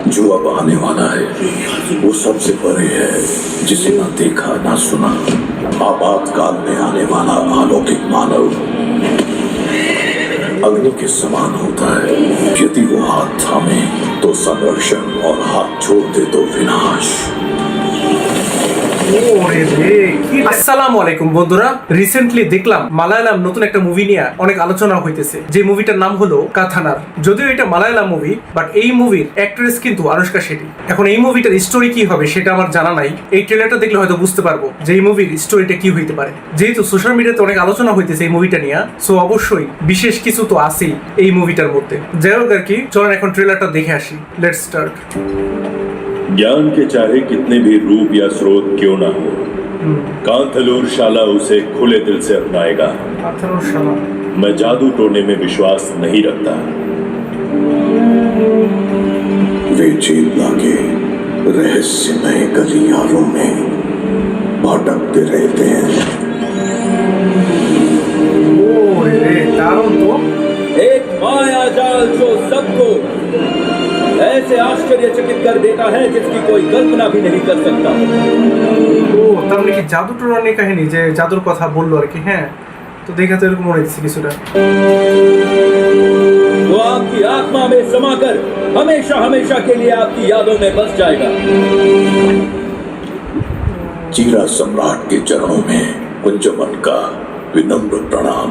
जो अब आने वाला है वो सबसे परे है, जिसे ना देखा ना सुना। आपातकाल में आने वाला अलौकिक मानव अग्नि के समान होता है। यदि वो हाथ थामे तो संरक्षण और हाथ छोड़ दे तो विनाश। আসসালামু আলাইকুম বন্ধুরা, রিসেন্টলি দেখলাম মালায়ালাম নতুন একটা মুভি নিয়ে অনেক আলোচনা হইতেছে, যে মুভিটার নাম হলো কাথানার। যদিও এটা মালায়ালাম মুভি, বাট এই মুভির অ্যাক্ট্রেস কিন্তু আনুশকা শেঠি। এখন এই মুভিটার স্টোরি কি হবে সেটা আমার জানা নাই। এই ট্রেলারটা দেখলে হয়তো বুঝতে পারবো যে এই মুভির স্টোরিটা কি হইতে পারে। যেহেতু সোশ্যাল মিডিয়াতে অনেক আলোচনা হইতেছে এই মুভিটা নিয়ে, সো অবশ্যই বিশেষ কিছু তো আছেই এই মুভিটার মধ্যে। যাই হোক আর কি, চলেন এখন ট্রেলারটা দেখে আসি। Let's start. ज्ञान के चाहे कितने भी रूप या स्रोत क्यों ना हो, कांथलूर शाला उसे खुले दिल से अपनाएगा। मैं जादू टोने में विश्वास नहीं रखता। वे चेतना के रहस्यमय गलियारों में भटकते रहते हैं। एक माया जाल जो सबको ऐसे आश्चर्यचकित कर देता है जिसकी कोई कल्पना भी नहीं कर सकता। ও তার মানে কি জাদু টোনার কাহিনী, যে জাদুর কথা বললো আর কি। হ্যাঁ, তো দেখা তো এরকম মনে হচ্ছে কিছুটা। वो आपकी आत्मा में समाकर हमेशा हमेशा के लिए आपकी यादों में बस जाएगा। चीरा सम्राट के चरणों में कुंजमन का विनम्र प्रणाम।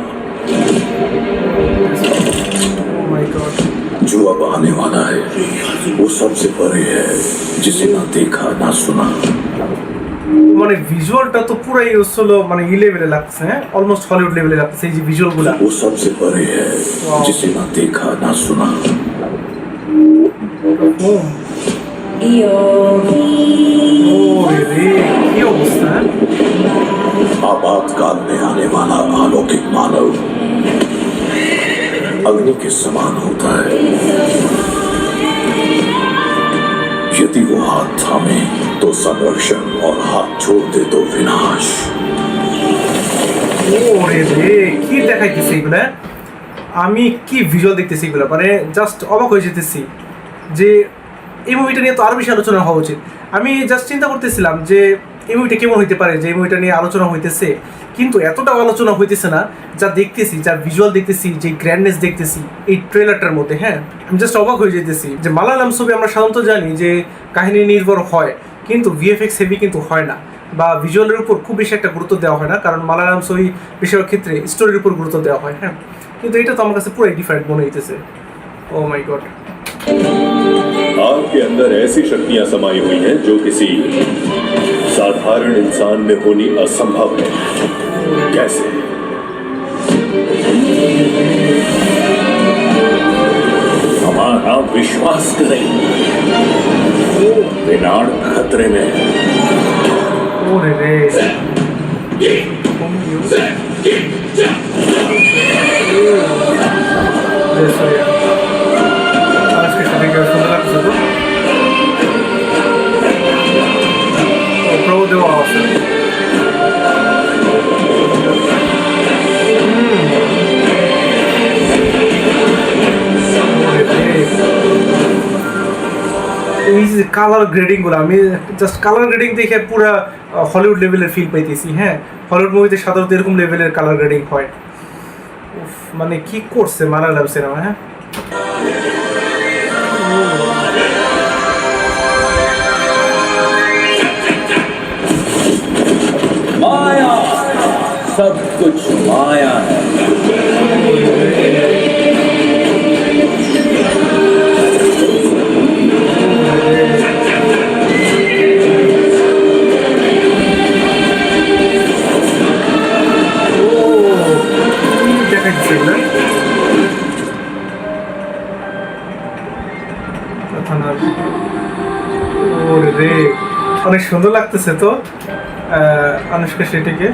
Oh my God. जो अब आने वाला है वो सबसे परे है, जिसे ना देखा ना सुना। মানে ভিজুয়ালটা তো পুরাই হলো মানে ই লেভেলে লাগছে, হ্যাঁ, অলমোস্ট হলিউড লেভেলে লাগছে এই যে ভিজুয়ালগুলো। वो सबसे परे है जिसे ना देखा ना सुना। কি অবস্থা। आपातकाल में आने वाला अलौकिक मानव अग्नि के समान होता है। यदि वो हाथ थामे तो संरक्षण और हाथ छोड़ दे तो विनाश। কি দেখাইতেছে এগুলা, আমি কি ভিজুয়াল দেখতেছি এগুলো, মানে জাস্ট অবাক হয়ে যেতেছি যে এই মুভিটা নিয়ে তো আরো বেশি আলোচনা হওয়া উচিত। আমি জাস্ট চিন্তা করতেছিলাম যে এই মুভিটা কেমন হইতে পারে, যে এই মুভিটা নিয়ে আলোচনা হইতেছে, কিন্তু এতটাও আলোচনা হইতেছে না যা দেখতেছি, যা ভিজুয়াল দেখতেছি, যে গ্র্যান্ডনেস দেখতেছি এই ট্রেলারটার মধ্যে। হ্যাঁ, আমি জাস্ট অবাক হয়ে যেতেছি যে মালায়ালাম ছবি আমরা সাধারণত জানি যে কাহিনী নির্ভর হয়, কিন্তু ভিএফএক্স হেভি কিন্তু হয় না, বা ভিজুয়ালের উপর খুব বেশি একটা গুরুত্ব দেওয়া হয় না, কারণ মালায়ালাম ছবি বেশিরভাগ ক্ষেত্রে স্টোরির উপর গুরুত্ব দেওয়া হয়। হ্যাঁ, কিন্তু এটা তো আমার কাছে পুরো ডিফারেন্ট মনে হইতেছে। ও মাই গড। आपके अंदर ऐसी शक्तियां समाई हुई हैं जो किसी साधारण इंसान में होनी असंभव है। कैसे? हमारा विश्वास करें, विनाश खतरे में है। ওরে রে, আজকে সেটাকে সুন্দর লাগছে তো। প্রভু দেওয়া আছে। এই যে কালার গ্রেডিং গুলো, আমি জাস্ট কালার গ্রেডিং দেখে পুরো হলিউড লেভেলের ফিল পাইতেছি। হ্যাঁ, হলিউড মুভিতে সাধারণত এরকম লেভেলের কালার গ্রেডিং হয়। মানে কি করছে মালায়ালাম সিনেমা। হ্যাঁ, माया, सब कुछ माया है। অনেক সুন্দর লাগতেছে তো আনুশকা শেঠিকে।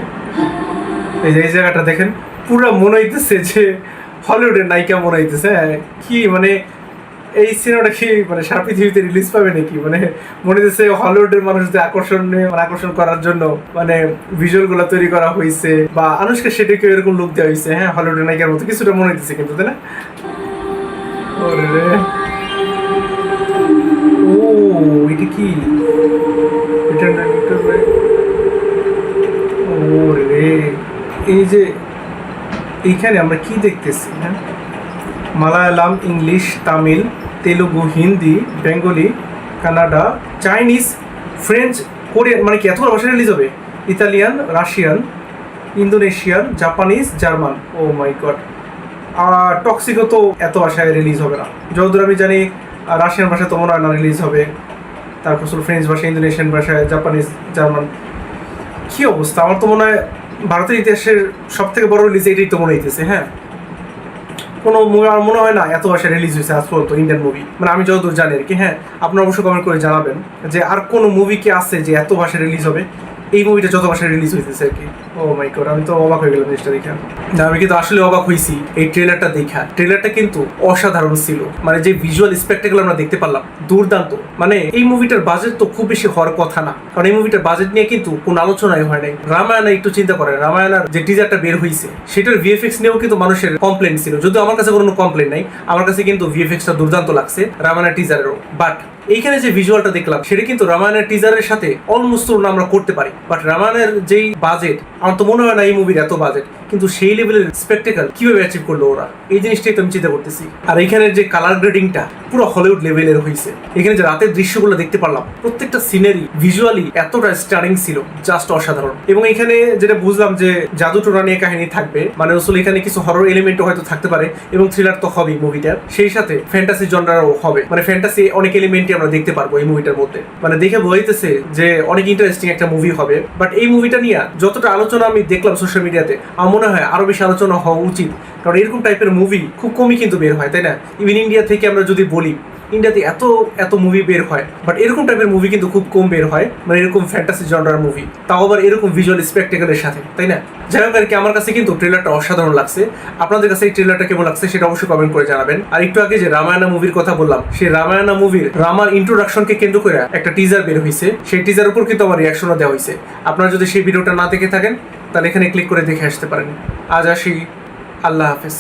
এই যে এই জায়গাটা দেখেন, পুরো মনে হইতেছে যে হলিউডের নায়িকা মনে হইতেছে। কি মানে এই সিনেমাটা কি মানে সারা পৃথিবীতে রিলিজ পাবে নাকি? মানে মনে হচ্ছে হলিউডের মানুষদের আকর্ষণ করার জন্য মানে ভিজুয়াল গুলো তৈরি করা হয়েছে, বা আনুশকা শেঠিকে এরকম লুক দেওয়া হয়েছে। হ্যাঁ, হলিউডের নায়িকার মতো কিছুটা মনে হইতেছে কিন্তু, তাই না? ওরে রে, ও কি ওরে, এই যে এইখানে আমরা কি দেখতেছি, হ্যাঁ, Malayalam, English, Tamil, Telugu, Hindi, Bengali, Kannada, Chinese, French, Korean, মানে কি এতগুলো ভাষা রিলিজ হবে, Italian, Russian, Indonesian, Japanese, German. ও মাই গড। আর টক্সিকো তো এত ভাষায় রিলিজ হবে না, যতদূর আমি জানি। রাশিয়ান ভাষায় তো মনে হয় না রিলিজ হবে, তারপর ফ্রেঞ্চ ভাষা, ইন্দোনেশিয়ান ভাষায়, জাপানিজ, জার্মান। কি অবস্থা! আমার তো মনে হয় ভারতের ইতিহাসের সব থেকে বড় রিলিজ এটাই তো মনে হইতেছে। হ্যাঁ, কোনো মুভি আমার মনে হয় না এত ভাষায় রিলিজ হয়েছে আজ পর্যন্ত, ইন্ডিয়ান মুভি, মানে আমি যতদূর জানি আর কি। হ্যাঁ, আপনারা অবশ্যই কমেন্ট করে জানাবেন যে আর কোনো মুভি কি আছে যে এত ভাষায় রিলিজ হবে। এই মুভিটা যত ভাষায় রিলিজ হইতেছে আর কি। ও মাই গড, আমি তো অবাক হয়ে গেলাম জিনিসটা দেখে। না, আমি কিন্তু আসলে অবাক হয়েছি এই ট্রেলারটা দেখা। ট্রেলারটা কিন্তু অসাধারণ ছিল, মানে যে ভিজুয়াল স্পেকটাকেল আমরা দেখতে পারলাম দুর্দান্ত। মানে এই মুভিটার বাজেট তো খুব বেশি হওয়ার কথা না, কারণ এই মুভিটার বাজেট নিয়ে কিন্তু কোনো আলোচনাই হয় নাই। রামায়ণা একটু চিন্তা করেন, রামায়ণার যে টিজারটা বের হয়েছে সেটার ভিএফএক্স নিয়েও কিন্তু মানুষের কমপ্লেন ছিল, যদিও আমার কাছে কোনো কমপ্লেন নাই। আমার কাছে কিন্তু ভিএফএক্সটা দুর্দান্ত লাগছে রামায়ণা টিজারেরও। বাট এইখানে যে ভিজুয়ালটা দেখলাম সেটা কিন্তু রামায়ণের টিজারের সাথে অলমোস্ট তুলনা আমরা করতে পারি। বাট রামায়ণের যেই বাজেট, আমার তো মনে হয় না এই মুভির এত বাজেট, কিন্তু সেই লেভেলের স্পেকটেকল কিভাবে অ্যাচিভ করলো ওরা, এই জিনিসটাই তো আমি চিন্তা করতেছি। আর এখানে যে কালার গ্রেডিংটা পুরো হলিউড লেভেলের হয়েছে। এখানে যে রাতের দৃশ্যগুলো দেখতে পারলাম, প্রত্যেকটা সিনারি ভিজুয়ালি এতটা স্টারিং ছিল, জাস্ট অসাধারণ। এবং এখানে যেটা বুঝলাম যে জাদু টোনা নিয়ে কাহিনী থাকবে, মানে আসলে এখানে কিছু হরর এলিমেন্টও হয়তো থাকতে পারে, এবং থ্রিলার তো হবেই মুভিটার, সেই সাথে ফ্যান্টাসি জনরাও হবে, মানে ফ্যান্টাসি অনেক এলিমেন্টই আমরা দেখতে পারবো এই মুভিটার মধ্যে। মানে দেখে বলতেছে যে অনেক ইন্টারেস্টিং একটা মুভি হবে। বাট এই মুভিটা নিয়ে যতটা আলোচনা আমি দেখলাম সোশ্যাল মিডিয়াতে, আমার মনে হয় আরো বেশি আলোচনা হওয়া উচিত, কারণ এরকম টাইপের মুভি খুব কমই কিন্তু বের হয়, তাই না? ইভেন ইন্ডিয়া থেকে আমরা যদি বলি, ইন্ডিয়াতে এত এত মুভি বের হয়, বাট এরকম টাইপের মুভি কিন্তু খুব কম বের হয়, মানে এরকম ফ্যান্টাসি জনরার মুভি, তাও আবার এরকম ভিজুয়াল স্পেকটেকলের সাথে, তাই না? যাই হোক আর কি, আমার কাছে কিন্তু ট্রেলারটা অসাধারণ লাগছে। আপনাদের কাছে এই ট্রেলারটা কেমন লাগছে সেটা অবশ্যই কমেন্ট করে জানাবেন। আর একটু আগে যে রামায়ণা মুভির কথা বললাম, সেই রামায়ণা মুভির রামার ইন্ট্রোডাকশনকে কেন্দ্র করে একটা টিজার বের হয়েছে, সেই টিজার উপর কিন্তু আমার রিয়াকশনও দেওয়া হয়েছে। আপনারা যদি সেই ভিডিওটা না দেখে থাকেন তাহলে এখানে ক্লিক করে দেখে আসতে পারেন। আজ আসি, আল্লাহ হাফেজ।